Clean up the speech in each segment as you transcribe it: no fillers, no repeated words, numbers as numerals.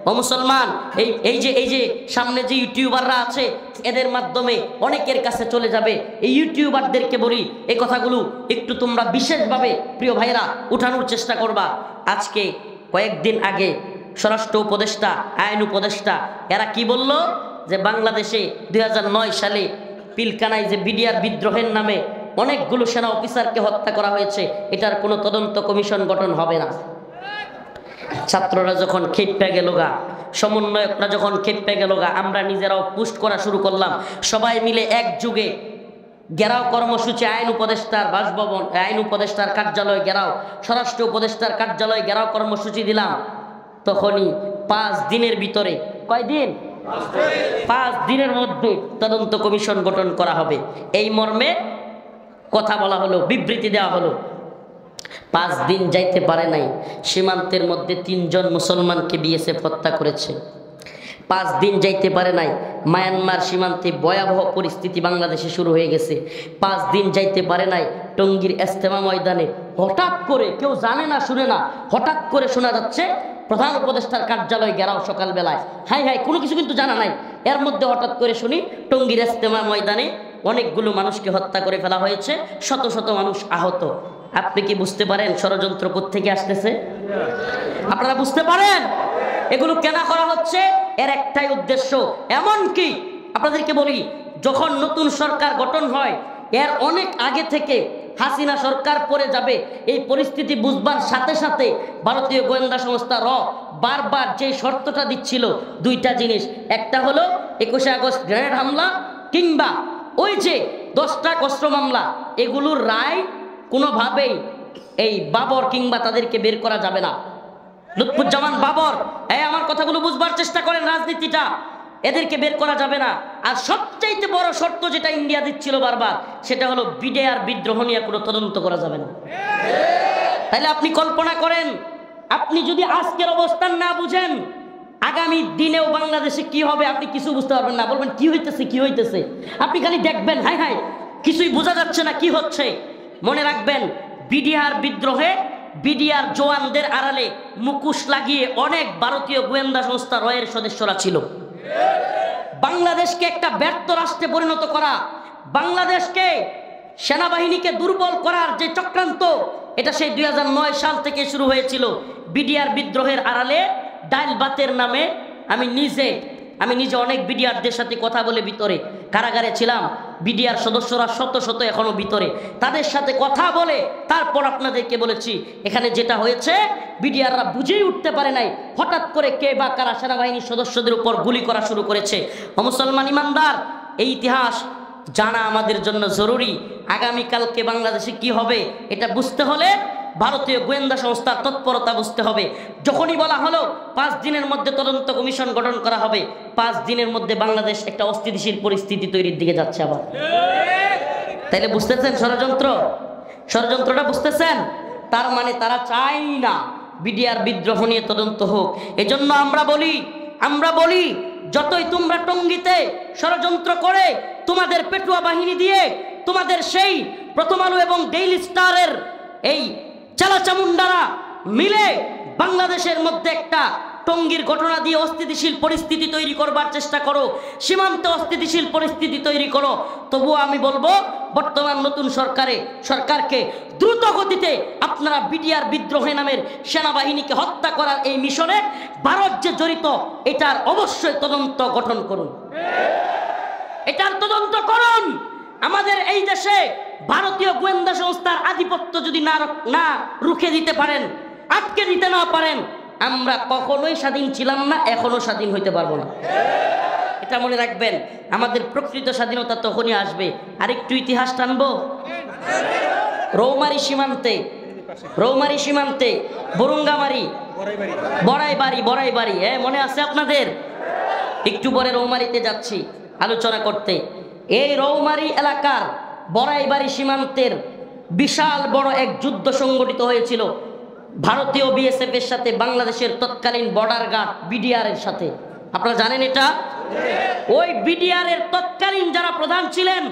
ও মুসলমান, এই যে সামনে যে ইউটিউবাররা আছে, এদের মাধ্যমে অনেকের কাছে চলে যাবে। এই ইউটিউবারদেরকে বলি, এই কথাগুলো একটু তোমরা বিশেষভাবে প্রিয় ভাইরা উঠানোর চেষ্টা করবা। আজকে কয়েকদিন আগে স্বরাষ্ট্র উপদেষ্টা, আইন উপদেষ্টা, এরা কি বলল যে বাংলাদেশে 2009 সালে পিলকানায় যে বিডিআর বিদ্রোহের নামে অনেকগুলো সেনা অফিসারকে হত্যা করা হয়েছে, এটার কোনো তদন্ত কমিশন গঠন হবে না। ছাত্ররা যখন খেপে গেল গা, সমন্বয়করা যখন খেপে গেল গা, আমরা নিজেরাও পোস্ট করা শুরু করলাম। সবাই মিলে একযুগে ঘেরাও কর্মসূচি, আইন উপদেষ্টার বাসভবন, আইন উপদেষ্টার কার্যালয় ঘেরাও, স্বরাষ্ট্র উপদেষ্টার কার্যালয় ঘেরাও কর্মসূচি দিলাম। তখনই 5 দিনের ভিতরে, কয়দিন? 5 দিনের মধ্যে তদন্ত কমিশন গঠন করা হবে, এই মর্মে কথা বলা হলো, বিবৃতি দেওয়া হলো। 5 দিন যাইতে পারে নাই, সীমান্তের মধ্যে 3 জন মুসলমানকে বিএসএফ হত্যা করেছে। 5 দিন যাইতে পারে নাই, মায়ানমার সীমান্তে ভয়াবহ পরিস্থিতি বাংলাদেশে শুরু হয়ে গেছে। 5 দিন যাইতে পারে নাই, টঙ্গীর ইজতেমা ময়দানে হঠাৎ করে, কেউ জানে না শুনে না, হঠাৎ করে শোনা যাচ্ছে প্রধান উপদেষ্টার কার্যালয় ঘেরাও সকালবেলায়। হাই হাই, কোনো কিছু কিন্তু জানা নাই। এর মধ্যে হঠাৎ করে শুনি টঙ্গীর ইজতেমা ময়দানে অনেকগুলো মানুষকে হত্যা করে ফেলা হয়েছে, শত শত মানুষ আহত। আপনি কি বুঝতে পারেন ষড়যন্ত্র কোত্থেকে আসতেছে? আপনারা বুঝতে পারেন এগুলো কেন করা হচ্ছে? এর একটাই উদ্দেশ্য। এমনকি আপনাদেরকে বলি, যখন নতুন সরকার গঠন হয়, এর অনেক আগে থেকে হাসিনা সরকার পড়ে যাবে, এই পরিস্থিতি বুঝবার সাথে সাথে ভারতীয় গোয়েন্দা সংস্থা র বারবার যে শর্তটা দিচ্ছিল, 2টা জিনিস। একটা হলো 21শে আগস্ট গ্রেনেড হামলা, কিংবা ওই যে 10টা অস্ত্র মামলা, এগুলোর রায় কোনোভাবেই এই বাবর কিংবা তাদেরকে বের করা যাবে না। লুৎফুজ্জামান বাবর, আমার কথাগুলো বুঝবার চেষ্টা করেন, রাজনীতিটা, এদেরকে বের করা যাবে না। আর সবচাইতে বড় শর্ত যেটা ইন্ডিয়া দিচ্ছিল বারবার, সেটা হলো বিডিআর বিদ্রোহ নিয়ে কোনো তদন্ত করা যাবে না। তাহলে আপনি কল্পনা করেন, আপনি যদি আজকের অবস্থান না বুঝেন, আগামী দিনেও বাংলাদেশে কি হবে আপনি কিছু বুঝতে পারবেন না। বলবেন কি হইতেছে, কি হইতেছে, আপনি খালি দেখবেন হাই হাই, কিছুই বোঝা যাচ্ছে না কি হচ্ছে। মনে রাখবেন, বিডিআর বিদ্রোহে বিডিআর জওয়ানদের আড়ালে মুখোশ লাগিয়ে অনেক ভারতীয় গোয়েন্দা সংস্থা রয়ের সদস্যরা ছিল। বাংলাদেশকে একটা ব্যর্থ রাষ্ট্রে পরিণত করা, বাংলাদেশকে সেনাবাহিনীকে দুর্বল করার যে চক্রান্ত, এটা সেই 2009 সাল থেকে শুরু হয়েছিল। বিডিআর বিদ্রোহের আড়ালে ডাইল বাতের নামে আমি নিজে অনেক বিডিআরদের সাথে কথা বলে, ভিতরে কারাগারে ছিলাম, বিডিআর সদস্যরা শত শত এখনো ভিতরে, তাদের সাথে কথা বলে তারপর আপনাদেরকে বলেছি, এখানে যেটা হয়েছে বিডিআররা বুঝেই উঠতে পারে নাই, হঠাৎ করে কে বা কারা সেনাবাহিনীর সদস্যদের উপর গুলি করা শুরু করেছে। মুসলমান ইমানদার, এই ইতিহাস জানা আমাদের জন্য জরুরি। আগামীকালকে বাংলাদেশে কি হবে এটা বুঝতে হলে ভারতীয় গোয়েন্দা সংস্থার তৎপরতা বুঝতে হবে। যখনই বলা হলো 5 দিনের মধ্যে তদন্ত কমিশন গঠন করা হবে, 5 দিনের মধ্যে বাংলাদেশ একটা অস্থিতিশীল পরিস্থিতি তৈরির দিকে যাচ্ছে আবার। তাইলে বুঝতেছেন ষড়যন্ত্রটা বুঝতেছেন? তার মানে তারা চাই না বিডিআর বিদ্রোহ নিয়ে তদন্ত হোক। এজন্য আমরা বলি যতই তোমরা টঙ্গীতে ষড়যন্ত্র করে, তোমাদের পেটুয়া বাহিনী দিয়ে, তোমাদের সেই প্রথম আলো এবং ডেইলি স্টারের এই চালাচামুন্ডারা মিলে বাংলাদেশের মধ্যে একটা টঙ্গীর ঘটনা দিয়ে অস্থিতিশীল পরিস্থিতি তৈরি করবার চেষ্টা করো, সীমান্তে অস্থিতিশীল পরিস্থিতি তৈরি করো, তবুও আমি বলবো বর্তমান নতুন সরকারকে দ্রুত গতিতে আপনারা বিডিআর বিদ্রোহ নামের সেনাবাহিনীকে হত্যা করার এই মিশনে ভারত যে জড়িত, এটার অবশ্যই তদন্ত গঠন করুন, এটার তদন্ত করুন। আমাদের এই দেশে ভারতীয় গোয়েন্দা সংস্থার আধিপত্য যদি না রুখে দিতে পারেন, আটকে দিতে না পারেন, আমরা কখনোই স্বাধীন ছিলাম না, এখনো স্বাধীন হইতে পারবো না। এটা মনে রাখবেন, আমাদের প্রকৃত স্বাধীনতা তখনই আসবে। আরেকটু ইতিহাস টানবো। রৌমারী সীমান্তে বরুঙ্গামারি, বড়াইবাড়ি, মনে আছে আপনাদের? একটু পরে রৌমারীতে যাচ্ছি আলোচনা করতে। এই রৌমারী এলাকার বড়াইবাড়ি সীমান্তের বিশাল বড় এক যুদ্ধ সংগঠিত হয়েছিল ভারতীয় বিএসএফ এর সাথে বাংলাদেশের তৎকালীন বর্ডার গার্ড বিডিআর এর সাথে। আপনারা জানেন এটা? ওই বিডিআর এর তৎকালীন যারা প্রধান ছিলেন,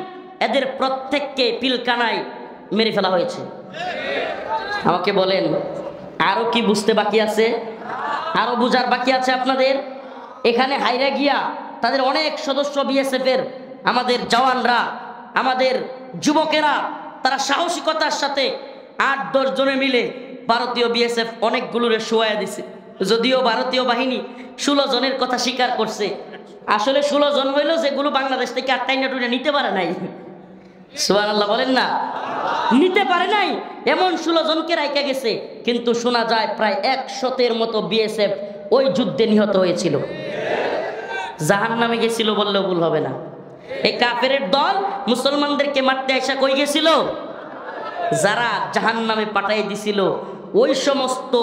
এদের প্রত্যেককে পিলকানায় মেরে ফেলা হয়েছে। আমাকে বলেন আরো কি বুঝতে বাকি আছে? আরো বুঝার বাকি আছে আপনাদের। এখানে হাইরা গিয়া তাদের অনেক সদস্য বিএসএফ এর, আমাদের জওয়ানরা, আমাদের যুবকেরা, তারা সাহসিকতার সাথে 8-10 জনে মিলে ভারতীয় বিএসএফ অনেকগুলোরে শোয়া দিছে। যদিও ভারতীয় বাহিনী 16 জনের কথা স্বীকার করছে, আসলে 16 জন হইল যেগুলো বাংলাদেশ থেকে আটটাইনা টুইনা নিতে পারে নাই। সুবহানাল্লাহ বলেন না, নিতে পারে নাই এমন 16 জনকে রাইখা গেছে। কিন্তু শোনা যায় প্রায় 100-এর মতো বিএসএফ ওই যুদ্ধে নিহত হয়েছিল, জাহান্নামে গেছিল বললেও ভুল হবে না। এই কাফেরের দল মুসলমানদেরকে মারতে আসা কই গেছিল? যারা জাহান্নামে পাঠাই দিছিল ওই সমস্ত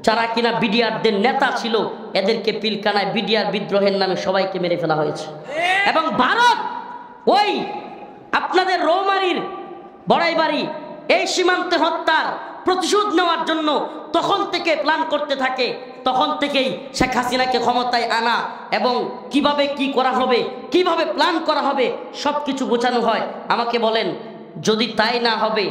যারা কিনা বিডিআরদের নেতা ছিল, এদেরকে পিলকানায় বিডিআর বিদ্রোহের নামে সবাইকে মেরে ফেলা হয়েছে। এবং ভারত ওই আপনাদের রৌমারির বড়াইবাড়ি এই সীমান্তে হত্যার প্রতিশোধ নেওয়ার জন্য তখন থেকে প্ল্যান করতে থাকে। তখন থেকেই শেখ হাসিনাকে ক্ষমতায় আনা এবং কিভাবে কি করা হবে, কিভাবে প্ল্যান করা হবে, সব কিছু গোছানো হয়। আমাকে বলেন, যদি তাই না হবে,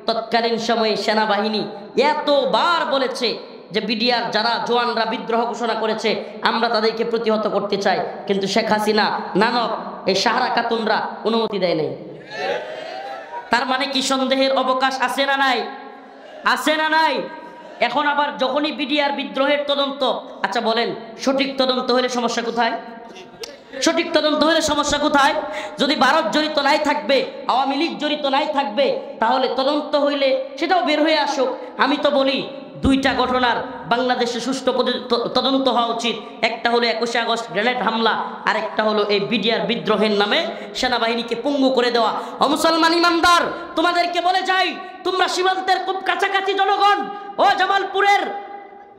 তৎকালীন সময়ে সেনাবাহিনী এতবার বলেছে যে বিডিআর যারা জওয়ানরা বিদ্রোহ ঘোষণা করেছে আমরা তাদেরকে প্রতিহত করতে চাই, কিন্তু শেখ হাসিনা, নানক, এই সাহারা খাতুনরা অনুমতি দেয় নাই। তার মানে কি সন্দেহের অবকাশ আছে না নাই? আছে না নাই? এখন আবার যখনই বিডিআর বিদ্রোহের তদন্ত, আচ্ছা বলেন সঠিক তদন্ত হলে সমস্যা কোথায়? সঠিক তদন্ত হলে সমস্যা কোথায়? যদি ভারত জড়িত নাই থাকবে, আওয়ামী লীগ জড়িত নাই থাকবে, তাহলে তদন্ত হইলে সেটাও বের হয়ে আসুক। আমি তো বলি 2টা ঘটনার বাংলাদেশে সুষ্ঠু তদন্ত হওয়া উচিত। একটা হলো 21শে আগস্ট গ্রেনেড হামলা, আর একটা হলো এই বিডিআর বিদ্রোহের নামে সেনাবাহিনীকে পঙ্গু করে দেওয়া। মুসলমান ইমানদার, তোমাদেরকে বলে যাই, তোমরা সীমান্তের খুব কাছাকাছি জনগণ, ও জামালপুরের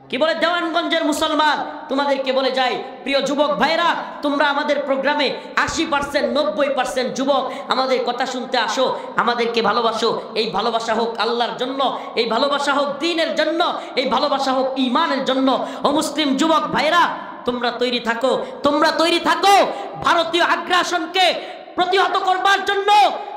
কি বলে দেওয়ানগঞ্জের মুসলমান, তোমাদেরকে বলে যাই, প্রিয় যুবক ভাইরা, তোমরা আমাদের প্রোগ্রামে 80% 90% যুবক আমাদের কথা শুনতে আসো, আমাদেরকে ভালোবাসো। এই ভালোবাসা হোক আল্লাহর জন্য, এই ভালোবাসা হোক দ্বীনের জন্য, এই ভালোবাসা হোক ঈমানের জন্য। ও মুসলিম যুবক ভাইরা, তোমরা তৈরি থাকো, তোমরা তৈরি থাকো ভারতীয় আগ্রাসনকে প্রতিহত করবার জন্য।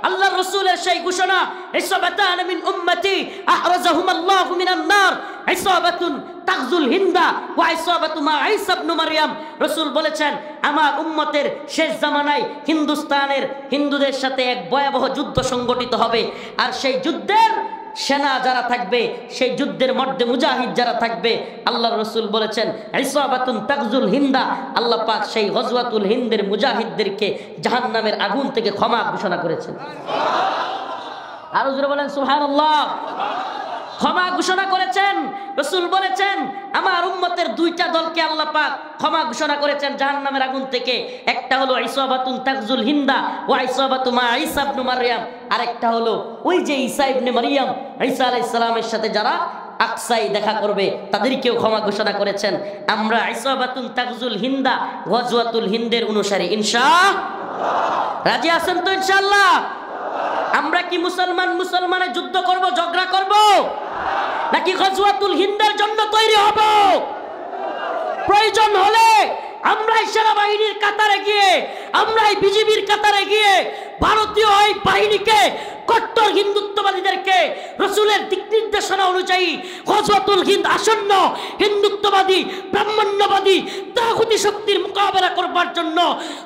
আল্লাহর রাসূলের সেই ঘোষণা, ইসাবাতান মিন উম্মতি আহরাজাহুমাল্লাহু মিনান নার, ইসাবাতুন তাগজুল হিন্দা ওয়া ইসাবাতু মা ঈসা ইবনে মারইয়াম। রাসূল বলেছেন, আমার উম্মতের শেষ জামানায় হিন্দুস্তানের হিন্দুদের সাথে এক ভয়াবহ যুদ্ধ সংগঠিত হবে, আর সেই যুদ্ধের সেনা যারা থাকবে, সেই যুদ্ধের মধ্যে মুজাহিদ যারা থাকবে, আল্লাহর রাসূল বলেছেন ইসাবাতুন তাগজুল হিন্দা, আল্লাহ পাক সেই গজওয়াতুল হিন্দের মুজাহিদদেরকে জাহান্নামের আগুন থেকে ক্ষমা ঘোষণা করেছেন। আরো জোরে বলেন সুবহানাল্লাহ। ক্ষমা ঘোষণা করেছেন। রাসূল বলেছেন, আমার উম্মতের 2টা দলকে আল্লাহ পাক ক্ষমা ঘোষণা করেছেন জাহান্নামের আগুন থেকে। একটা হলো ইসাবাতুন তাগজুল হিন্দা ওয়া ইসাবাতু মা ঈসা ইবনে মারইয়াম, আরেকটা হলো ওই যে ঈসা ইবনে মারইয়াম, ঈসা আলাইহিস সালামের সাথে যারা আকসাই দেখা করবে, তাদেরকেও ক্ষমা ঘোষণা করেছেন। আমরা ইসাবাতুন তাগজুল হিন্দা গজওয়াতুল হিন্দের অনুসারী, ইনশাআল্লাহ। রাজি আছেন তো ইনশাআল্লাহ? আমরা কি মুসলমানে যুদ্ধ করব, ঝগড়া করব, নাকি গজওয়াতুল হিন্দের জন্য তৈরি হব? প্রয়োজন হলে আমরাই সেনাবাহিনীর কাতারে গিয়ে, আমরাই বিজিবির কাতারে গিয়ে ভারতীয় এই বাহিনীকে, কট্টর হিন্দুত্ববাদীদেরকে রাসূলের দিক নির্দেশনা অনুযায়ী গজওয়াতুল হিন্দ আসন্ন হিন্দুত্ববাদী ব্রাহ্মণ্যবাদী তাগুতি শক্তির মোকাবেলা করবার জন্য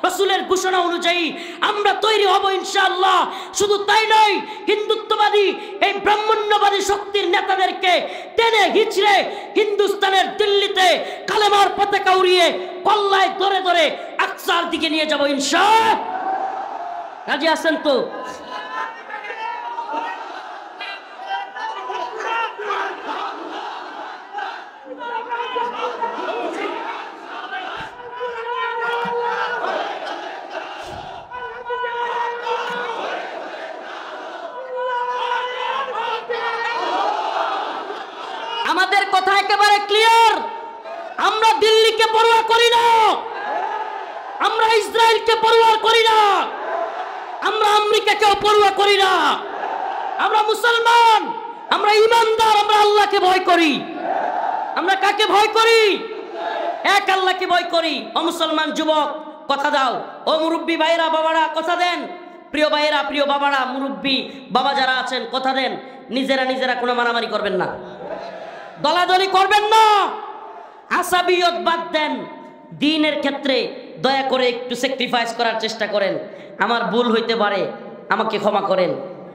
রাসূলের ঘোষণা অনুযায়ী আমরা তৈরি হব ইনশাআল্লাহ। শুধু তাই নয়, হিন্দুত্ববাদী এই ব্রাহ্মণ্যবাদী শক্তির নেতাদেরকে টেনে হিচড়ে হিন্দুস্তানের দিল্লিতে কালেমার পতাকা উড়িয়ে কল্লায় ধরে ধরে আকসার দিকে নিয়ে যাব ইনশাআল্লাহ। রাজি আছেন তো? আমাদের কথা একেবারে ক্লিয়ার, আমরা দিল্লিকে পরোয়া করি না, আমরা ইসরায়েলকে পরোয়া করি না, আমরা আমেরিকাকেও পরোয়া করি না। আমরা মুসলমান, আমরা ইমানদার, আমরা আল্লাহকে ভয় করি। আমরা কাকে ভয় করি? এক আল্লাহকে ভয় করি। ও মুসলমান যুবক, কথা দাও। ও মুরব্বী ভাইরা, বাবারা, কথা দেন। প্রিয় ভাইরা, প্রিয় বাবারা, মুরব্বী বাবা যারা আছেন, কথা দেন। নিজেরা কোনো মারামারি করবেন না, দলাদলি করবেন না। আসাবিয়ত বাদ দেন, দ্বীনের ক্ষেত্রে দয়া করে একটু স্যাক্রিফাইস করার চেষ্টা করেন। আমার ভুল হইতে পারে, আমাকে ক্ষমা করেন,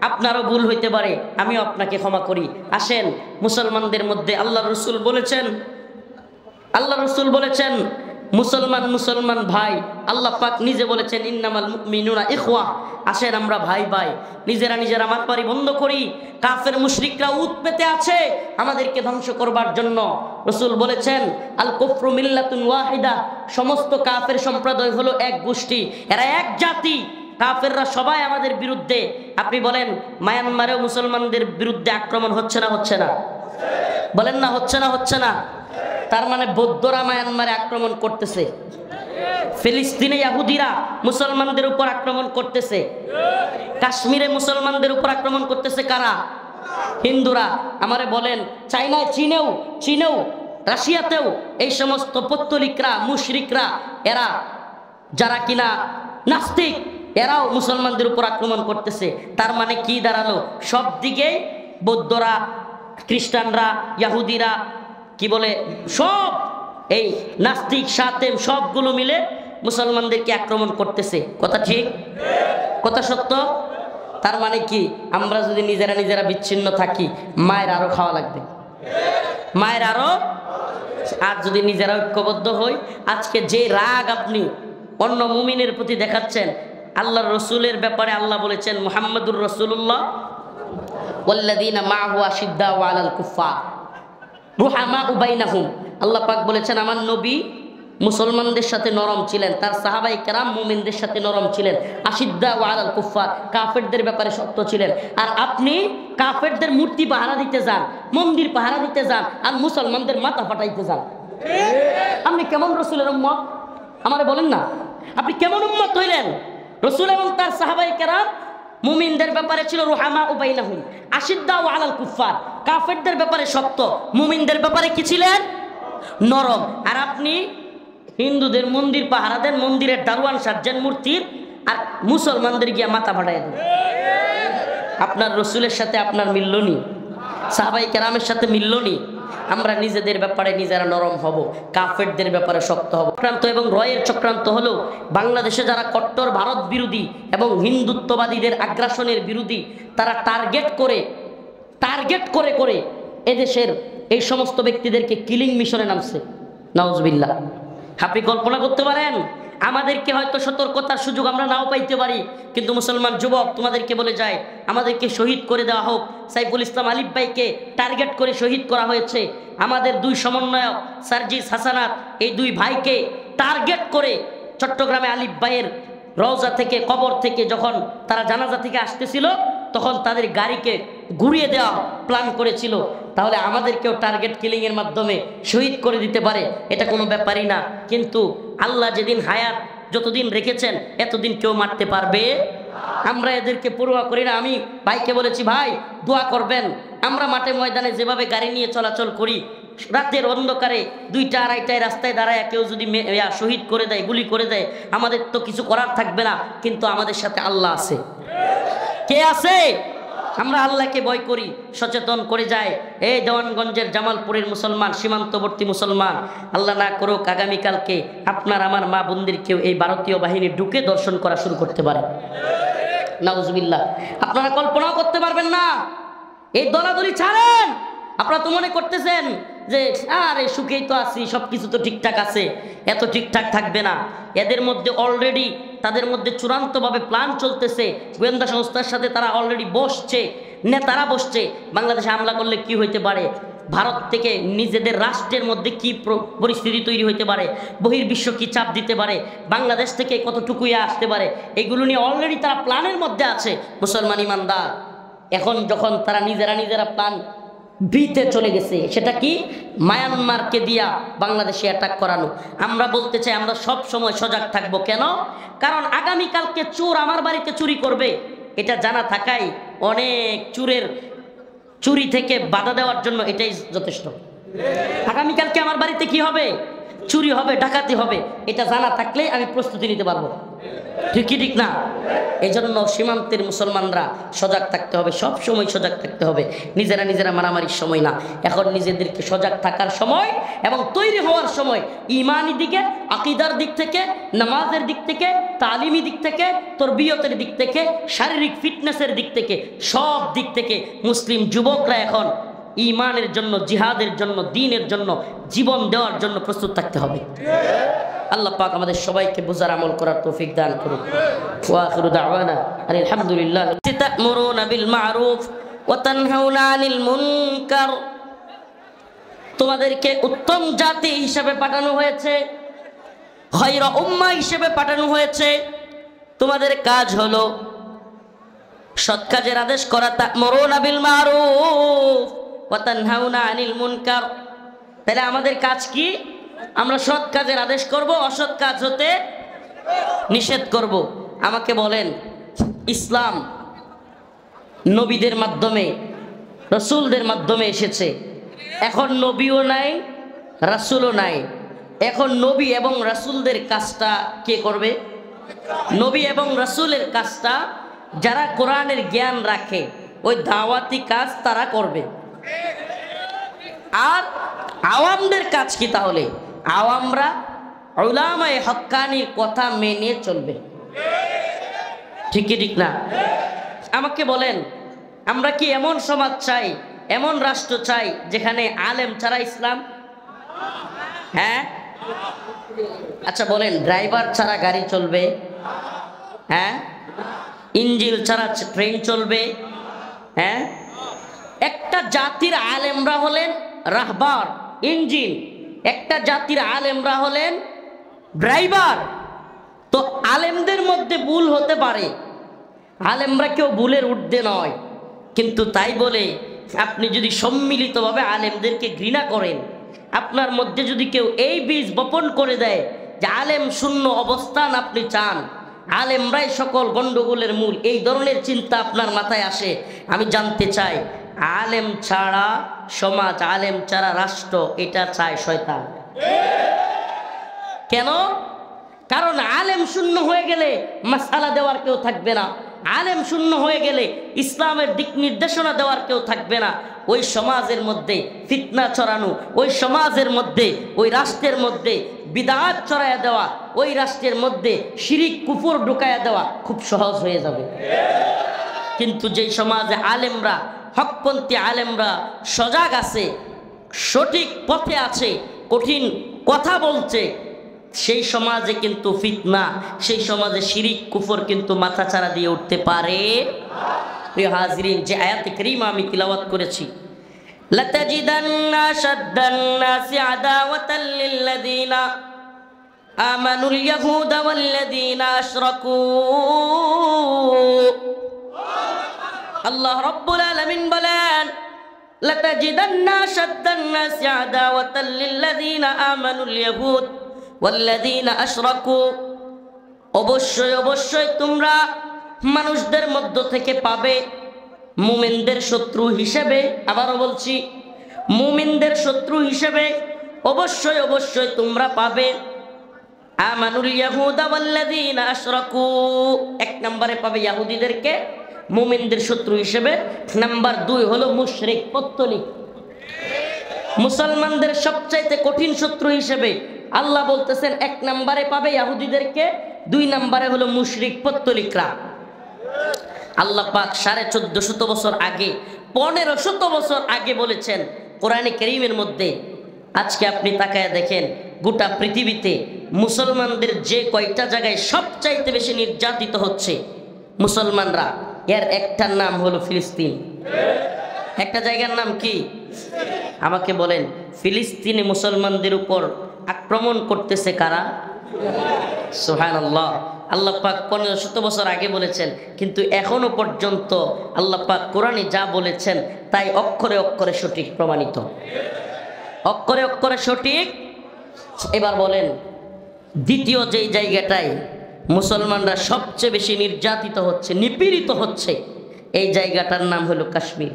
আপনারও ভুল হইতে পারে, আমিও আপনাকে ক্ষমা করি। আসেন, মুসলমানদের মধ্যে আল্লাহ রসুল বলেছেন মুসলমান মুসলমান ভাই। আল্লাহ পাক নিজে বলেছেন ইন্নামাল মুমিনুনা ইখওয়া। আসেন আমরা ভাই ভাই নিজেরা মারামারি বন্ধ করি। কাফের মুশরিকরা উত পেতে আছে আমাদেরকে ধ্বংস করবার জন্য। রসুল বলেছেন আল কুফরু মিল্লাতুন ওয়াহিদা, সমস্ত কাফের সম্প্রদায় হলো এক গোষ্ঠী, এরা এক জাতি। কাফেররা সবাই আমাদের বিরুদ্ধে। আপনি বলেন মায়ানমারেও মুসলমানদের বিরুদ্ধে আক্রমণ হচ্ছে না? বলেন না হচ্ছে না? তার মানে বৌদ্ধরা মায়ানমারে আক্রমণ করতেছে, ফিলিস্তিনে ইহুদিরা মুসলমানদের উপর আক্রমণ করতেছে, কাশ্মীরে মুসলমানদের উপর আক্রমণ করতেছে কারা? হিন্দুরা। আমারে বলেন চাইনায়, চীনেও রাশিয়াতেও এই সমস্ত পত্তলিকরা মুশরিকরা, এরা যারা কিনা নাস্তিক, এরাও মুসলমানদের উপর আক্রমণ করতেছে। তার মানে কি দাঁড়ালো? সব দিকে বৌদ্ধরা, খ্রিস্টানরা, ইহুদিরা, কি বলে, সব এই নাস্তিক সাতেম সবগুলো মিলে মুসলমানদেরকে আক্রমণ করতেছে। কথা ঠিক? কথা সত্য? তার মানে কি আমরা যদি নিজেরা বিচ্ছিন্ন থাকি, মায়ের আরো খাওয়া লাগবে, মায়ের আরো। আর যদি নিজেরা ঐক্যবদ্ধ হই, আজকে যে রাগ আপনি অন্য মুমিনের প্রতি দেখাচ্ছেন, আল্লাহ রসুলের ব্যাপারে আল্লাহ বলেছেন মুহাম্মাদুর রাসূলুল্লাহ ওয়াল্লাযীনা মাআহু আশিদ্দাউ আলাল কুফফার রুহামাউ বাইনাহুম। আল্লাহ পাক বলেছেন আমার নবী মুসলমানদের সাথে নরম ছিলেন, তার সাহাবায়ে কেরাম মুমিনদের সাথে নরম ছিলেন। আশিদ্দাউ আলাল কুফফার, কাফেরদের ব্যাপারে শক্ত ছিলেন। আর আপনি কাফেরদের মূর্তি পাহারা দিতে যান, মন্দির পাহারা দিতে যান, আর মুসলমানদের মাথা ফাটাইতে যান। আপনি কেমন রসুলের উম্মত? আমারে বলেন না, আপনি কেমন উম্মত হইলেন? রসুল এবং তার সাহাবায়ে কেরাম মুমিনদের ব্যাপারে ছিল রুহামাউ বাইনাহুম আশিদ্দাউ আলাল কুফফার, কাফেরদের ব্যাপারে শক্ত, মুমিনদের ব্যাপারে কি ছিলেন? নরম। আর আপনি হিন্দুদের মন্দির পাহারা দেন, মন্দিরের দারোয়ান সাজ্জান মূর্তির, আর মুসলমানদের গিয়া মাথা ফাটাই দেন। আপনার রসুলের সাথে আপনার মিললনি, সাহাবায়ে কেরামের সাথে মিললনি। আমরা নিজেদের ব্যাপারে নিজেরা নরম হব, কাফেরদের ব্যাপারে শক্ত হব। চক্রান্ত এবং রয়ের চক্রান্ত হলো বাংলাদেশে যারা কট্টর ভারত বিরোধী এবং হিন্দুত্ববাদীদের আগ্রাসনের বিরোধী, তারা টার্গেট করে এদেশের এই সমস্ত ব্যক্তিদেরকে কিলিং মিশনে নামছে। নাউজুবিল্লাহ। আপনি কল্পনা করতে পারেন, আমাদেরকে হয়তো সতর্কতার সুযোগ আমরা নাও পাইতে পারি, কিন্তু মুসলমান যুবক তোমাদেরকে বলে যায় আমাদেরকে শহীদ করে দেওয়া হোক। সাইফুল ইসলাম আলিফ ভাইকে টার্গেট করে শহীদ করা হয়েছে। আমাদের দুই সমন্বয়ক সার্জিস হাসানাত, এই দুই ভাইকে টার্গেট করে চট্টগ্রামে আলিফ ভাইয়ের রওজা থেকে, কবর থেকে যখন তারা জানাজা থেকে আসতেছিল, তখন তাদের গাড়িকে ঘুরিয়ে দেওয়া প্ল্যান করেছিল। তাহলে আমাদেরকেও টার্গেট কিলিংয়ের মাধ্যমে শহীদ করে দিতে পারে, এটা কোনো ব্যাপারই না। কিন্তু আল্লাহ যেদিন হায়াত যতদিন রেখেছেন, এতদিন কেউ মারতে পারবে? আমরা এদেরকে পরোয়া করি না। আমি ভাইকে বলেছি, ভাই দোয়া করবেন। আমরা মাঠে ময়দানে যেভাবে গাড়ি নিয়ে চলাচল করি, রাতের অন্ধকারে 2টা 2:30টায় রাস্তায় দাঁড়ায় কেউ যদি শহীদ করে দেয়, গুলি করে দেয়, আমাদের তো কিছু করার থাকবে না। কিন্তু আমাদের সাথে আল্লাহ আছে। কে আছে? আমরা আল্লাহকে ভয় করি, সচেতন করে যায়। এই দেওয়ানগঞ্জের জামালপুরের মুসলমান, সীমান্তবর্তী মুসলমান, আল্লাহ না করুক আগামীকালকে আপনার আমার মা বোনদেরকেও এই ভারতীয় বাহিনী ঢুকে দর্শন করা শুরু করতে পারে। নাউজুবিল্লাহ। আপনারা কল্পনাও করতে পারবেন না। এই দলাদলি ছাড়েন। আপনারা তো মনে করতেছেন যে আরে সুখেই তো আছি, সব কিছু তো ঠিকঠাক আছে। এত ঠিকঠাক থাকবে না। এদের মধ্যে অলরেডি তাদের মধ্যে চূড়ান্তভাবে প্ল্যান চলতেছে। গোয়েন্দা সংস্থার সাথে তারা অলরেডি বসছে, নেতারা বসছে। বাংলাদেশে হামলা করলে কি হইতে পারে, ভারত থেকে নিজেদের রাষ্ট্রের মধ্যে কি পরিস্থিতি তৈরি হইতে পারে, বহির্বিশ্ব কি চাপ দিতে পারে, বাংলাদেশ থেকে কতটুকু আসতে পারে, এগুলো নিয়ে অলরেডি তারা প্ল্যানের মধ্যে আছে। মুসলমান ইমানদার, এখন যখন তারা নিজেরা প্ল্যান বিতে চলে গেছে, সেটা কি? মায়ানমারকে দিয়া বাংলাদেশে অ্যাটাক করানো। আমরা বলতে চাই আমরা সব সময় সজাগ থাকবো। কেন? কারণ আগামীকালকে চোর আমার বাড়িতে চুরি করবে, এটা জানা থাকাই অনেক চুরের চুরি থেকে বাধা দেওয়ার জন্য এটাই যথেষ্ট। আগামীকালকে আমার বাড়িতে কি হবে? চুরি হবে, ডাকাতি হবে, এটা জানা থাকলে আমি প্রস্তুতি নিতে পারবো। ঠিক কি ঠিক না? এই জন্য সীমান্তের মুসলমানরা সজাগ থাকতে হবে, সব সময় সজাগ থাকতে হবে। নিজেরা মারামারির সময় না, এখন নিজেদেরকে সজাগ থাকার সময় এবং তৈরি হওয়ার সময়। ইমানি দিকে, আকীদার দিক থেকে, নামাজের দিক থেকে, তালিমি দিক থেকে, তরবিয়তের দিক থেকে, শারীরিক ফিটনেসের দিক থেকে, সব দিক থেকে মুসলিম যুবকরা এখন ইমানের জন্য, জিহাদের জন্য, দ্বীনের জন্য, জীবন দেওয়ার জন্য প্রস্তুত থাকতে হবে। আল্লাহ পাক আমাদের সবাইকে বুঝার আমল করার তৌফিক দান করুন। ওয়া আখিরু দাওয়ানা আলহামদুলিল্লাহ। তা'মুরুনা বিল মা'রুফ ওয়া তানহাউনা আনিল মুনকার। তোমাদেরকে উত্তম জাতি হিসেবে পাঠানো হয়েছে, খায়রা উম্মাহ হিসেবে পাঠানো হয়েছে। তোমাদের কাজ হলো সৎ কাজের আদেশ করা। তা'মুরুনা বিল মা'রুফ ওয়া তানহাউনা আনিল মুনকার। তাহলে আমাদের কাজ কি? আমরা সৎ কাজের আদেশ করব, অসৎ কাজ হতে নিষেধ করব। আমাকে বলেন, ইসলাম নবীদের মাধ্যমে, রাসূলদের মাধ্যমে এসেছে। এখন নবীও নাই, রাসূলও নাই। এখন নবী এবং রাসূলদের কাজটা কে করবে? নবী এবং রাসূলের কাজটা যারা কোরআনের জ্ঞান রাখে, ওই দাওয়াতি কাজ তারা করবে। আর আওয়ামদের কাজ কি তাহলে? আওয়ামরা উলামায়ে হক্কানির কথা মেনে চলবে। ঠিক কি ঠিক না? আমাকে বলেন, আমরা কি এমন সমাজ চাই, এমন রাষ্ট্র চাই যেখানে আলেম ছাড়া ইসলাম? হ্যাঁ? আচ্ছা বলেন, ড্রাইভার ছাড়া গাড়ি চলবে? হ্যাঁ? ইঞ্জিন ছাড়া ট্রেন চলবে? হ্যাঁ? একটা জাতির আলেমরা হলেন রাহবার, ইঞ্জিন। একটা জাতির আলেমরা হলেন ড্রাইভার। তো আলেমদের মধ্যে ভুল হতে পারে, আলেমরা কেউ ভুলের ঊর্ধ্বে নয়। কিন্তু তাই বলে আপনি যদি সম্মিলিতভাবে আলেমদেরকে ঘৃণা করেন, আপনার মধ্যে যদি কেউ এই বীজ বপন করে দেয় যে আলেম শূন্য অবস্থান আপনি চান, আলেমরাই সকল গন্ডগোলের মূল, এই ধরনের চিন্তা আপনার মাথায় আসে, আমি জানতে চাই, আলেম ছাড়া সমাজ, আলেম ছাড়া রাষ্ট্র, এটা চায় শয়তান। কেন? কারণ আলেম শূন্য হয়ে গেলে মাসালা দেওয়ার কেউ থাকবে না, আলেম শূন্য হয়ে গেলে ইসলামের দিক নির্দেশনা দেওয়ার কেউ থাকবে না। ওই সমাজের মধ্যে ফিতনা ছড়ানো, ওই সমাজের মধ্যে, ওই রাষ্ট্রের মধ্যে বিদআত ছড়াইয়া দেওয়া, ওই রাষ্ট্রের মধ্যে শিরিক কুফর ঢুকাইয়া দেওয়া খুব সহজ হয়ে যাবে। কিন্তু যেই সমাজে আলেমরা, হকপন্থী আলেমরা সজাগ আছে, সঠিক পথে আছে, কঠিন কথা বলছে, সেই সমাজে কিন্তু ফিতনা, সেই সমাজে শিরিক কুফর কিন্তু মাথাচাড়া দিয়ে উঠতে পারে। প্রিয় হাজিরিন, যে আয়াতে কারিমা আমি তিলাওয়াত করেছি, লাতাজিদান্না শাদ্দান নাসি আদাওয়াতাল লিল্লাযিনা আমানুল ইয়াহুদা ওয়াল্লাযিনা আশরাকু। আল্লাহ রাব্বুল আলামিন বলেন, লাতাজিদান্না শাদ্দান নাসি আদাওয়াতাল লিল্লাযিনা আমানুল ইয়াহুদ ওয়াল্লাযিনা আশরাকু। অবশ্যই অবশ্যই তোমরা মানুষদের মধ্য থেকে পাবে মুমিনদের শত্রু হিসেবে, আবারও বলছি, মুমিনদের শত্রু হিসেবে অবশ্যই অবশ্যই তোমরা পাবে আমানুল ইয়াহুদা ওয়াল্লাযিনা আশরাকু। এক নম্বরে পাবে ইহুদিদেরকে মুমিনদের শত্রু হিসেবে। নাম্বার 2 হলো মুশরিক, পত্তলিক। মুসলমানদের সবচাইতে কঠিন শত্রু হিসেবে আল্লাহ বলতেছেন, 1 নম্বরে পাবে ইহুদিদেরকে, 2 নম্বরে হলো মুশরিক, পত্তলিকরা। আল্লাহ পাক 1450 বছর আগে, 1500 বছর আগে বলেছেন কোরআনে কারীমের মধ্যে। আজকে আপনি তাকায় দেখেন, গোটা পৃথিবীতে মুসলমানদের যে কয়টা জায়গায় সবচাইতে বেশি নির্যাতিত হচ্ছে মুসলমানরা, এর একটার নাম হলো ফিলিস্তিন। একটা জায়গার নাম কি? আমাকে বলেন, ফিলিস্তিনে মুসলমানদের উপর আক্রমণ করতেছে কারা? সুবহানাল্লাহ। আল্লাহ পাক 1500 বছর আগে বলেছেন, কিন্তু এখনো পর্যন্ত আল্লাহ পাক কোরআনে যা বলেছেন তাই অক্ষরে অক্ষরে সঠিক প্রমাণিত, অক্ষরে অক্ষরে সঠিক। এবার বলেন, দ্বিতীয় যেই জায়গাটায় মুসলমানরা সবচেয়ে বেশি নির্যাতিত হচ্ছে, নিপীড়িত হচ্ছে, এই জায়গাটার নাম হলো কাশ্মীর।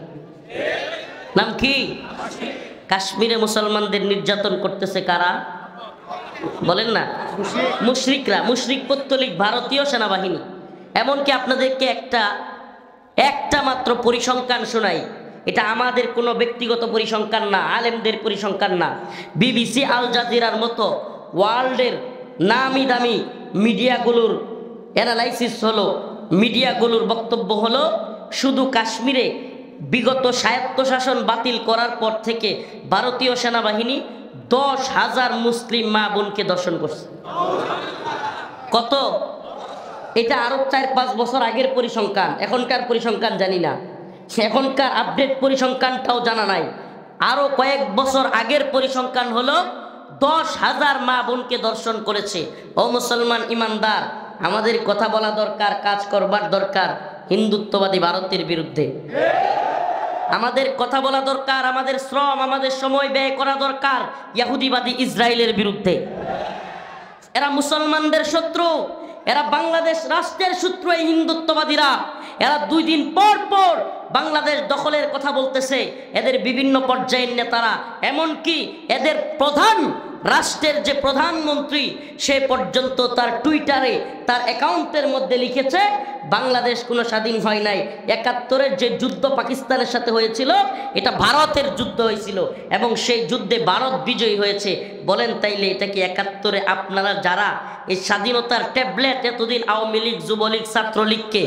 নাম কি? কাশ্মীরে মুসলমানদের নির্যাতন করতেছে কারা? বলেন না, মুশরিকরা, মুশরিক পত্তলিক ভারতীয় সেনাবাহিনী। এমনকি আপনাদেরকে একটা মাত্র পরিসংখ্যান শোনাই, এটা আমাদের কোনো ব্যক্তিগত পরিসংখ্যান না, আলেমদের পরিসংখ্যান না। বিবিসি, আল জাজিরার মতো ওয়ার্ল্ডের নামি দামি মিডিয়াগুলোর অ্যানালাইসিস হলো, মিডিয়াগুলোর বক্তব্য হলো, শুধু কাশ্মীরে বিগত স্বায়ত্তশাসন বাতিল করার পর থেকে ভারতীয় সেনাবাহিনী 10,000 মুসলিম মা বোনকে দর্শন করছে। কত? এটা আরো 4-5 বছর আগের পরিসংখ্যান, এখনকার পরিসংখ্যান জানি না, এখনকার আপডেট পরিসংখ্যানটাও জানা নাই। আরো কয়েক বছর আগের পরিসংখ্যান হলো 10,000 মা বোনকে দর্শন করেছে। ও মুসলমান ইমানদার, আমাদের কথা বলা দরকার, কাজ করবার দরকার হিন্দুত্ববাদী ভারতের বিরুদ্ধে। আমাদের কথা বলা দরকার, আমাদের শ্রম, আমাদের সময় ব্যয় করা দরকার ইহুদিবাদী ইসরায়েলের বিরুদ্ধে। এরা মুসলমানদের শত্রু, এরা বাংলাদেশ রাষ্ট্রের শত্রু। এই হিন্দুত্ববাদীরা এরা 2 দিন পর পর বাংলাদেশ দখলের কথা বলতেছে। এদের বিভিন্ন পর্যায়ের নেতারা, এমনকি এদের প্রধান, রাষ্ট্রের যে প্রধানমন্ত্রী, সে পর্যন্ত তার টুইটারে, তার অ্যাকাউন্টের মধ্যে লিখেছে বাংলাদেশ কোনো স্বাধীন হয় নাই। 71-এর যে যুদ্ধ পাকিস্তানের সাথে হয়েছিল, এটা ভারতের যুদ্ধ হয়েছিল এবং সেই যুদ্ধে ভারত বিজয়ী হয়েছে। বলেন তাইলে এটা কি 71-এ আপনারা যারা এই স্বাধীনতার ট্যাবলেট এতদিন আওয়ামী লীগ, যুবলীগ, ছাত্রলীগকে,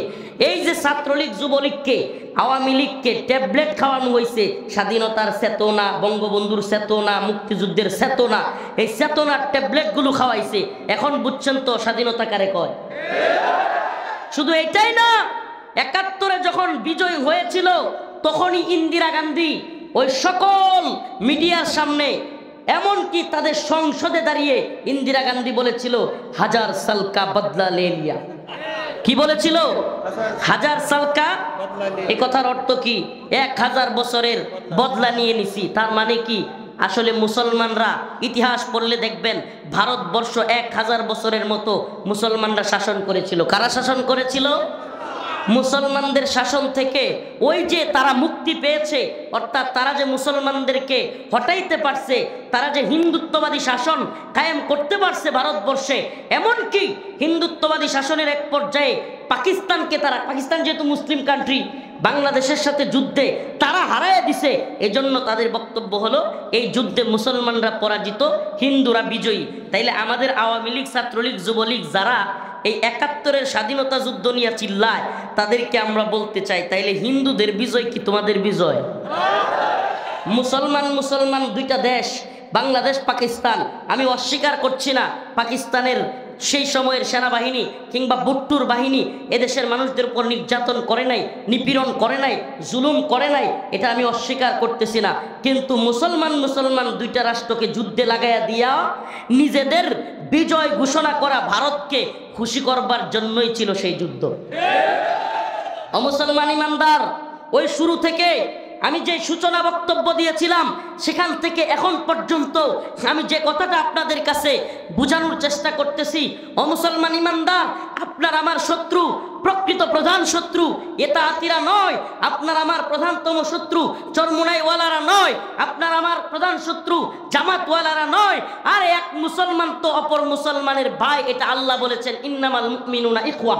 এই যে ছাত্রলীগ, যুবলীগকে, আওয়ামী লীগকে ট্যাবলেট খাওয়ানো হয়েছে, স্বাধীনতার চেতনা, বঙ্গবন্ধুর চেতনা, মুক্তিযুদ্ধের চেতনা, এই চেতনার ট্যাবলেটগুলো খাওয়াইছে। এখন বুঝছেন তো স্বাধীনতা কারে কয়? শুধু এটাই না, 71-এ যখন বিজয় হয়েছিল তখনই ইন্দিরা গান্ধী ওই সকল মিডিয়ার সামনে, এমনকি তাদের সংসদে দাঁড়িয়ে ইন্দিরা গান্ধী বলেছিল 1000 সাল কা বদলা লে লিয়া। কি বলেছিল? 1000 সাল কা। এই কথার অর্থ কি? 1000 বছরের বদলা নিয়ে নিছি। তার মানে কি? আসলে মুসলমানরা ইতিহাস পড়লে দেখবেন ভারতবর্ষ 1000 বছরের মতো মুসলমানরা শাসন করেছিল। কারা শাসন করেছিল? মুসলমানদের শাসন থেকে ওই যে তারা মুক্তি পেয়েছে, অর্থাৎ তারা যে মুসলমানদেরকে হটাইতে পারছে, তারা যে হিন্দুত্ববাদী শাসন কায়েম করতে পারছে ভারতবর্ষে, এমনকি হিন্দুত্ববাদী শাসনের এক পর্যায়ে পাকিস্তানকে তারা, পাকিস্তান যেহেতু মুসলিম কান্ট্রি, বাংলাদেশের সাথে যুদ্ধে তারা হারায় দিছে। এজন্য তাদের বক্তব্য হলো এই যুদ্ধে মুসলমানরা পরাজিত, হিন্দুরা বিজয়ী। তাইলে আমাদের আওয়ামী লীগ, ছাত্রলীগ, যুবলীগ যারা এই 71-এর স্বাধীনতা যুদ্ধ নিয়ে চিল্লায়, তাদেরকে আমরা বলতে চাই, তাইলে হিন্দুদের বিজয় কি তোমাদের বিজয়? মুসলমান 2টা দেশ, বাংলাদেশ, পাকিস্তান। আমি অস্বীকার করছি না পাকিস্তানের সেই সময়ের সেনাবাহিনী কিংবা বুট্টুর বাহিনী এদেশের মানুষদের উপর নির্যাতন করে নাই, নিপীড়ন করে নাই, জুলুম করে নাই, এটা আমি অস্বীকার করতেছি না। কিন্তু মুসলমান 2টা রাষ্ট্রকে যুদ্ধে লাগাইয়া দিয়া নিজেদের বিজয় ঘোষণা করা ভারতকে খুশি করবার জন্যই ছিল সেই যুদ্ধ। অমুসলমান ইমানদার, ওই শুরু থেকে আমি যে সূচনা বক্তব্য দিয়েছিলাম, সেখান থেকে এখন পর্যন্ত আমি যে কথাটা আপনাদের কাছে বোঝানোর চেষ্টা করতেছি, অমুসলমান ইমানদার, আপনার আমার শত্রু, প্রকৃত প্রধান শত্রু এটা আতিরা নয়। আপনার আমার প্রধানতম শত্রু চরমুনাইওয়ালারা নয়, আপনার আমার প্রধান শত্রু জামাতওয়ালারা নয়। আর এক মুসলমান তো অপর মুসলমানের ভাই, এটা আল্লাহ বলেছেন ইন্নামাল মুমিনুনা ইখওয়া,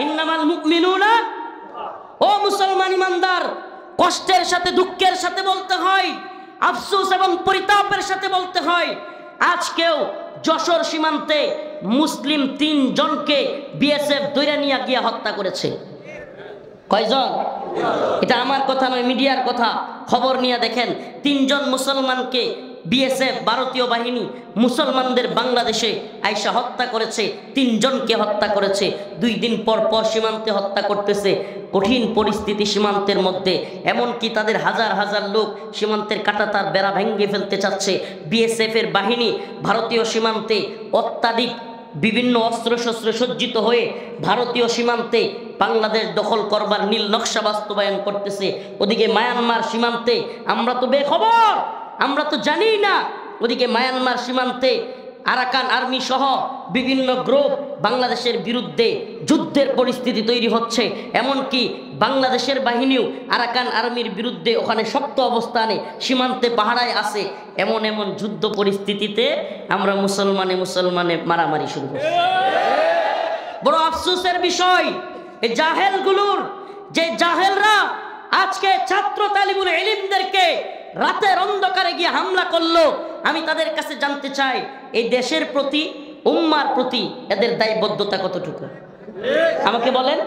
ইন্নামাল মুমিনুনা। ও মুসলমান ইমানদার, কষ্টের সাথে, দুঃখের সাথে বলতে হয়, আফসোস এবং পরিতাপের সাথে বলতে হয়, আজকেও যশোর সীমান্তে মুসলিম 3 জনকে বিএসএফ ধরে নিয়ে গিয়ে হত্যা করেছে। কয়জন? এটা আমার কথা নয়, মিডিয়ার কথা। খবর নিয়ে দেখেন, 3 জন মুসলমানকে বিএসএফ, ভারতীয় বাহিনী, মুসলমানদের বাংলাদেশে আইসা হত্যা করেছে। 3 জনকে হত্যা করেছে। 2 দিন পর পর সীমান্তে হত্যা করতেছে। কঠিন পরিস্থিতি সীমান্তের মধ্যে, এমনকি তাদের হাজার হাজার লোক সীমান্তের কাঁটাতার বেড়া ভেঙে ফেলতে চাচ্ছে। বিএসএফের বাহিনী ভারতীয় সীমান্তে অত্যাধিক বিভিন্ন অস্ত্রশস্ত্র সজ্জিত হয়ে ভারতীয় সীমান্তে বাংলাদেশ দখল করবার নীল নকশা বাস্তবায়ন করতেছে। ওদিকে মায়ানমার সীমান্তে আমরা তো বেখবর, আমরা তো জানি না। ওদিকে মায়ানমার সীমান্তে আরাকান আর্মি সহ বিভিন্ন গ্রুপ বাংলাদেশের বিরুদ্ধে যুদ্ধের পরিস্থিতি তৈরি হচ্ছে। এমনকি বাংলাদেশের বাহিনীও আরাকান আর্মির বিরুদ্ধে ওখানে শক্ত অবস্থানে সীমান্তে পাহারায় আছে। এমন এমন যুদ্ধ পরিস্থিতিতে আমরা মুসলমানে মারামারি শুরু করছি। বড় আফসোসের বিষয়, এই জাহেলগুলোর যে জাহেলরা আজকে ছাত্র তালিবুল ইলমদেরকে রাতের অন্ধকারে গিয়ে হামলা করলো, আমি তাদের কাছে জানতে চাই এই দেশের প্রতি, উম্মার প্রতি এদের দায়বদ্ধতা কতটুকু আমাকে বলেন।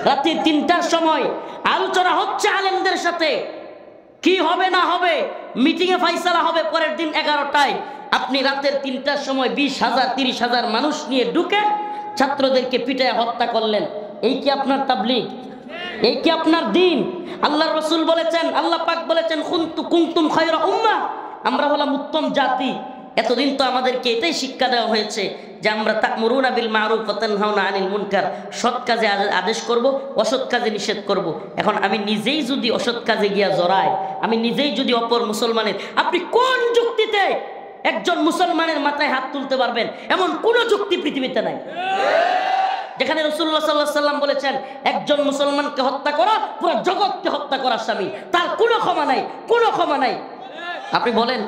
রাত্রি ৩টার সময় আলোচনা হচ্ছে আলেমদের সাথে, কি হবে না হবে মিটিংয়ে ফাইসালা হবে পরের দিন 11টায়। আপনি রাতের ৩টার সময় ২০,০০০ ৩০,০০০ মানুষ নিয়ে ঢুকে ছাত্রদেরকে পিটায় হত্যা করলেন। এই কি আপনার তাবলীগ? এই কি আপনার দিন? আল্লাহর রাসূল বলেছেন, আল্লাহ পাক বলেছেন কুনতুম খায়রা উম্মাহ, আমরা হলাম উত্তম জাতি। এতদিন তো আমাদেরকে এটাই শিক্ষা দেওয়া হয়েছে যে আমরা তা'মুরুনা বিল মা'রুফ ওয়া তানহাউনা আনিল মুনকার, সৎ কাজে আদেশ করব, অসৎ কাজে নিষেধ করব। এখন আমি নিজেই যদি অসৎ কাজে গিয়া জড়াই, আমি নিজেই যদি অপর মুসলমানের, আপনি কোন যুক্তিতে একজন মুসলমানের মাথায় হাত তুলতে পারবেন? এমন কোন যুক্তি পৃথিবীতে নাই যেখানে রাসূলুল্লাহ সাল্লাল্লাহু আলাইহি ওয়াসাল্লাম বলেছেন একজন মুসলমানকে হত্যা করা পুরো জগৎকে হত্যা করার শামিল, তার কোনো ক্ষমা নাই, কোনো ক্ষমা নাই। আপনি বলেন,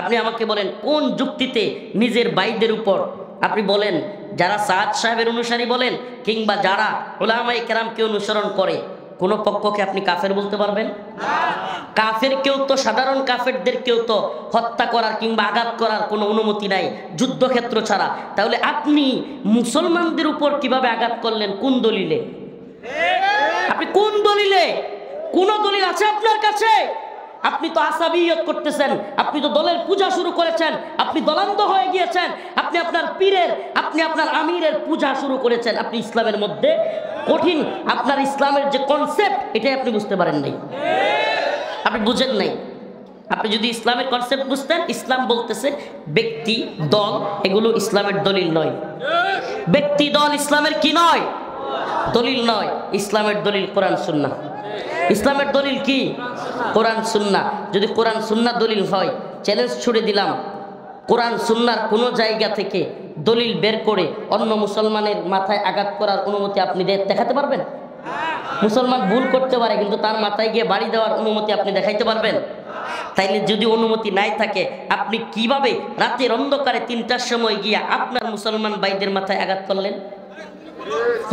আপনি আমাকে বলেন কোন যুক্তিতে নিজের ভাইদের উপর, আপনি বলেন যারা সাদ সাহেবের অনুসারী বলেন কিংবা যারা উলামায়ে কেরামকে অনুসরণ করে, কোন পক্ষকে আপনি কাফের বলতে পারবেন? কাফের কেউ তো, সাধারণ কাফেরদের কেউ তো হত্যা করার কিংবা আঘাত করার কোনো অনুমতি নাই যুদ্ধক্ষেত্র ছাড়া। তাহলে আপনি মুসলমানদের উপর কিভাবে আঘাত করলেন? কোন দলিলে? আপনি কোন দলিলে? কোন দলিল আছে আপনার কাছে? আপনি তো আসাবিয়ত করতেছেন, আপনি তো দলের পূজা শুরু করেছেন, আপনি দলান্ধ হয়ে গিয়েছেন, আপনি আপনার পীরের, আপনি আপনার আমিরের পূজা শুরু করেছেন। আপনি ইসলামের মধ্যে কঠিন, আপনার ইসলামের যে কনসেপ্ট এটাই আপনি বুঝতে পারেন নাই, আপনি বুঝেন নাই। আপনি যদি ইসলামের কনসেপ্ট বুঝতেন, ইসলাম বলতেছে ব্যক্তি দল এগুলো ইসলামের দলিল নয়। ব্যক্তি দল ইসলামের কি নয়? দলিল নয়। ইসলামের দলিল কোরআন সুন্নাহ। ইসলামের দলিল কি? কোরআন সুন্নাহ। যদি কোরআন সুন্নাহ দলিল হয়, চ্যালেঞ্জ ছুড়ে দিলাম, কোরআন সুন্নাহর কোনো জায়গা থেকে দলিল বের করে অন্য মুসলমানের মাথায় আঘাত করার অনুমতি আপনি দেখাতে পারবেন? মুসলমান ভুল করতে পারে কিন্তু তার মাথায় গিয়ে বাড়ি দেওয়ার অনুমতি আপনি দেখাইতে পারবেন? তাইলে যদি অনুমতি নাই থাকে, আপনি কিভাবে রাতের অন্ধকারে ৩টার সময় গিয়া আপনার মুসলমান ভাইদের মাথায় আঘাত করলেন?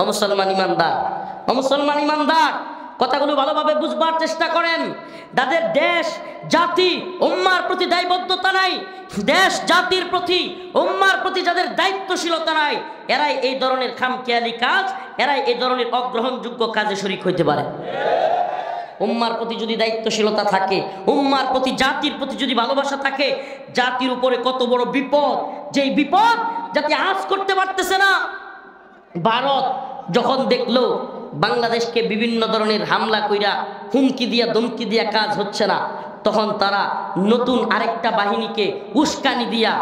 মুসলমান ইমানদার, মুসলমান ইমানদার, কথাগুলো ভালোভাবে বুঝবার চেষ্টা করেন। যাদের দেশ জাতি উম্মার প্রতি দায়বদ্ধতা নাই, দেশ জাতির প্রতি উম্মার প্রতি যাদের দায়িত্বশীলতা নাই, এরাই এই ধরনের খামখেয়ালি কাজ, এরাই এই ধরনের অগ্রহণযোগ্য কাজে শরীক হইতে পারে। উম্মার প্রতি যদি দায়িত্বশীলতা থাকে, উম্মার প্রতি জাতির প্রতি যদি ভালোবাসা থাকে, জাতির উপরে কত বড় বিপদ, যেই বিপদ জাতি আজ করতে পারতেছে না। ভারত যখন দেখলো বাংলাদেশকে বিভিন্ন ধরনের হামলা কইরা হুমকি দিয়া ধমকি দিয়া কাজ হচ্ছে না, তখন তারা নতুন আরেকটা বাহিনীকে উস্কানি দিয়া,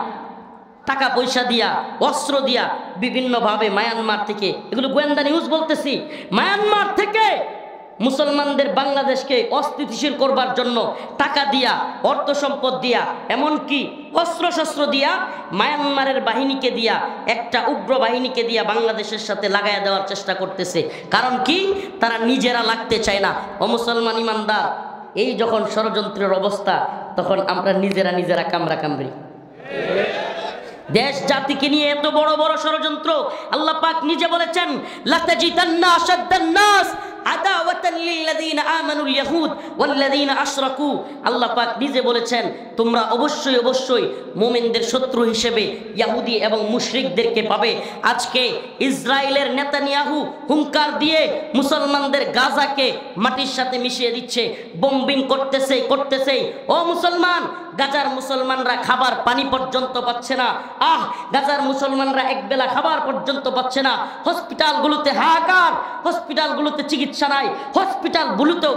টাকা পয়সা দিয়া, অস্ত্র দিয়া বিভিন্নভাবে মায়ানমার থেকে, এগুলো গোয়েন্দা নিউজ বলতেছি, মায়ানমার থেকে মুসলমানদের বাংলাদেশকে অস্থিতিশীল করবার জন্য টাকা দিয়া, অর্থ সম্পদ দিয়া, এমনকি অস্ত্রশস্ত্র দিয়া মায়ানমারের বাহিনীকে দিয়া, একটা উগ্র বাহিনীকে দিয়া বাংলাদেশের সাথে লাগাইয়া দেওয়ার চেষ্টা করতেছে। কারণ কি? তারা নিজেরা লাগতে চায় না। ও মুসলমান ইমানদার, এই যখন ষড়যন্ত্রের অবস্থা, তখন আমরা নিজেরা কামড়া কামড়ি। দেশ জাতিকে নিয়ে এত বড় বড় ষড়যন্ত্র, আল্লাহ পাক নিজে বলেছেন লাতাজিদান্না আশাদ্দান নাস আদাওয়াতান লিল্লাযিনা আমানুল ইয়াহুদ ওয়াল্লাযিনা আশরাকু। আল্লাহ পাক নিজে বলেছেন তোমরা অবশ্যই অবশ্যই মুমিনদের শত্রু হিসেবে ইহুদি এবং মুশরিকদেরকে পাবে। আজকে ইসরায়েলের নেতানিয়াহু হুঙ্কার দিয়ে মুসলমানদের গাজাকে মাটির সাথে মিশিয়ে দিচ্ছে, বোম্বিং করতেছে। ও মুসলমান, গাজার মুসলমানরা খাবার পানি পর্যন্ত পাচ্ছে না। গাজার মুসলমানরা একবেলা খাবার পর্যন্ত পাচ্ছে না। হসপিটালগুলোতে হাহাকার, হসপিটালগুলোতে চিকিৎসা নাই, হসপিটালগুলোতেও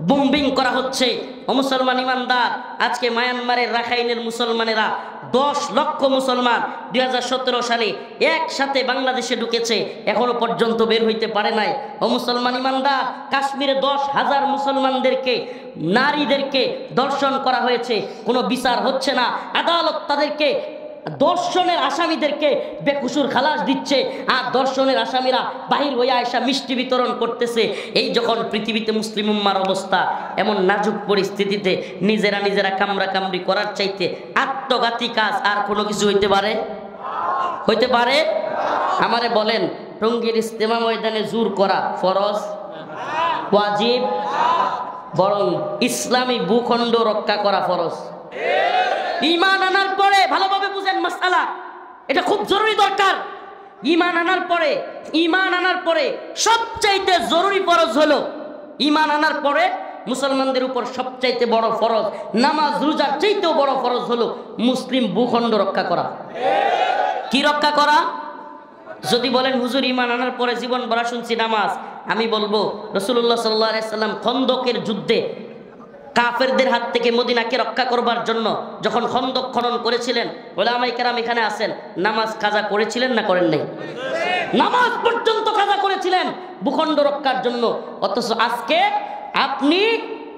বোম্বিং করা হচ্ছে। ও মুসলমান ইমানদার, আজকে মায়ানমারের রাখাইনের মুসলমানেরা 10 লক্ষ মুসলমান 2017 সালে একসাথে বাংলাদেশে ঢুকেছে, এখনো পর্যন্ত বের হইতে পারে নাই। ও মুসলমান ইমানদার, কাশ্মীরে 10,000 মুসলমানদেরকে, নারীদেরকে ধর্ষণ করা হয়েছে, কোনো বিচার হচ্ছে না। আদালত তাদেরকে দর্শনের আসামিদেরকে বেকসুর খালাস দিচ্ছে, আর দর্শনের আসামিরা বাহির হয়ে আয়সা মিষ্টি বিতরণ করতেছে। এই যখন পৃথিবীতে মুসলিম উম্মার অবস্থা, এমন নাজুক পরিস্থিতিতে নিজেরা নিজেরা কামড়াকামড়ি করার চাইতে আত্মঘাতী কাজ আর কোনো কিছু হইতে পারে? হইতে পারে? আমারে বলেন, টঙ্গীর ইজতেমা ময়দানে জোর করা ফরজ, ওয়াজিব, বরং ইসলামী ভূখণ্ড রক্ষা করা ফরজ। ঈমান আনার পরে ভালোভাবে বুঝেন মাসআলা, এটা খুব জরুরি দরকার। ঈমান আনার পরে সবচাইতে জরুরি ফরজ হলো, ঈমান আনার পরে মুসলমানদের উপর সবচাইতে বড় ফরজ, নামাজ রোজার চাইতেও বড় ফরজ হলো মুসলিম ভূখণ্ড রক্ষা করা। কি রক্ষা করা? যদি বলেন হুজুর ঈমান আনার পরে জীবন ভরা শুনছি নামাজ, আমি বলবো রাসূলুল্লাহ সাল্লাল্লাহু আলাইহি সাল্লাম খন্দকের যুদ্ধে কাফেরদের হাত থেকে মদিনাকে রক্ষা করবার জন্য যখন খন্দক খনন করেছিলেন, উলামায়ে কেরাম এখানে আছেন, নামাজ কাজা করেছিলেন না করেন নাই? নামাজ পর্যন্ত কাজা করেছিলেন ভূখণ্ড রক্ষার জন্য। অথচ আজকে আপনি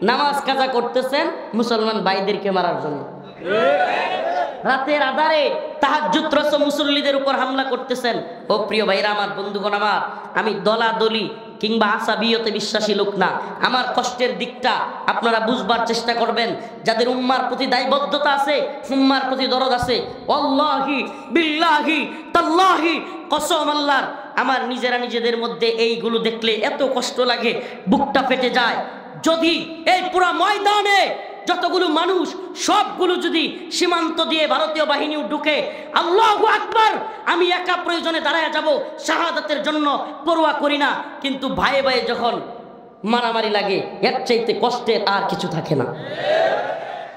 নামাজ কাজা করতেছেন মুসলমান ভাইদেরকে মারার জন্য। রাতের আধারে তাহাজ্জুদরত মুসল্লিদের উপর হামলা করতেছেন। ও প্রিয় ভাইরা আমার, বন্ধুগণ আমার, আমি দলাদলি কিংবা আসাবিয়তে বিশ্বাসী লোক না। আমার কষ্টের দিকটা আপনারা বুঝবার চেষ্টা করবেন। যাদের উম্মার প্রতি দায়বদ্ধতা আছে, উম্মার প্রতি দরদ আছে, আল্লাহি বিল্লাহি তাল্লাহি কসম আল্লাহর, আমার নিজেদের মধ্যে এইগুলো দেখলে এত কষ্ট লাগে, বুকটা ফেটে যায়। যদি এই পুরো ময়দানে যতগুলো মানুষ সবগুলো যদি সীমান্ত দিয়ে ভারতীয় বাহিনীও ঢুকে, আল্লাহু আকবার, আমি একা প্রয়োজনে দাঁড়ায় যাব শাহাদাতের জন্য, পরোয়া করি না। কিন্তু ভাইয়ে ভাইয়ে যখন মারামারি লাগে, এর চাইতে কষ্টের আর কিছু থাকে না,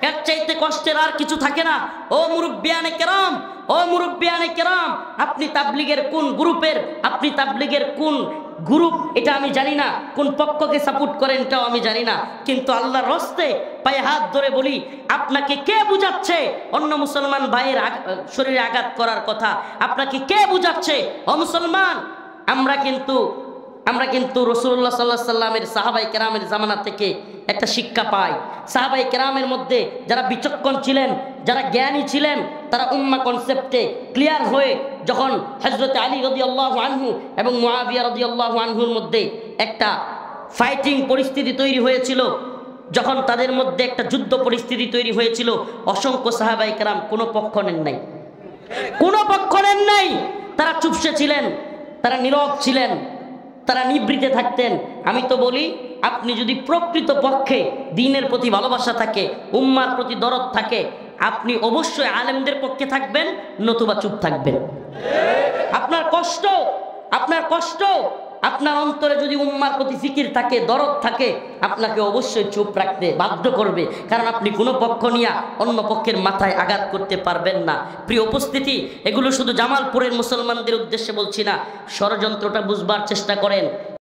এর চাইতে কষ্টের আর কিছু থাকে না। ও মুরব্বিয়ানে কেরাম, ও মুরব্বিয়ানে কেরাম, আপনি তাবলীগের কোন গ্রুপের, আপনি তাবলীগের কোন গ্রুপ এটা আমি জানি না, কোন পক্ষকে সাপোর্ট করেন এটাও আমি জানি না, কিন্তু আল্লাহর হস্তে পায়ে হাত ধরে বলি, আপনাকে কে বুঝাচ্ছে অন্য মুসলমান ভাইয়ের শরীরে আঘাত করার কথা? আপনাকে কে বুঝাচ্ছে? ও মুসলমান, আমরা কিন্তু রাসূলুল্লাহ সাল্লাল্লাহু আলাইহি সাল্লামের সাহাবায়ে কেরামের জামানা থেকে একটা শিক্ষা পাই। সাহাবায়ে কেরামের মধ্যে যারা বিচক্ষণ ছিলেন, যারা জ্ঞানী ছিলেন, তারা উম্মাহ কনসেপ্টে ক্লিয়ার হয়ে যখন হযরত আলী রাদিয়াল্লাহু আনহু এবং মুআবিয়া রাদিয়াল্লাহু আনহুর মধ্যে একটা ফাইটিং পরিস্থিতি তৈরি হয়েছিল, যখন তাদের মধ্যে একটা যুদ্ধ পরিস্থিতি তৈরি হয়েছিল, অসংখ্য সাহাবায়ে কেরাম কোনো পক্ষ নেন নাই, কোনো পক্ষ নেন নাই। তারা চুপসে ছিলেন, তারা নীরব ছিলেন, তারা নিবৃতে থাকতেন। আমি তো বলি, আপনি যদি প্রকৃত পক্ষে দ্বীনের প্রতি ভালোবাসা থাকে, উম্মার প্রতি দরদ থাকে, আপনি অবশ্যই আলেমদের পক্ষে থাকবেন, নতুবা চুপ থাকবেন। আপনার কষ্ট আপনার অন্তরে যদি উম্মার প্রতি ফিকির থাকে, দরদ থাকে, আপনাকে অবশ্যই চুপ রাখতে বাধ্য করবে, কারণ আপনি কোনো পক্ষ নিয়ে অন্য পক্ষের মাথায় আঘাত করতে পারবেন না। প্রিয় উপস্থিতি, এগুলো শুধু জামালপুরের মুসলমানদের উদ্দেশ্যে বলছি না, ষড়যন্ত্রটা বুঝবার চেষ্টা করেন।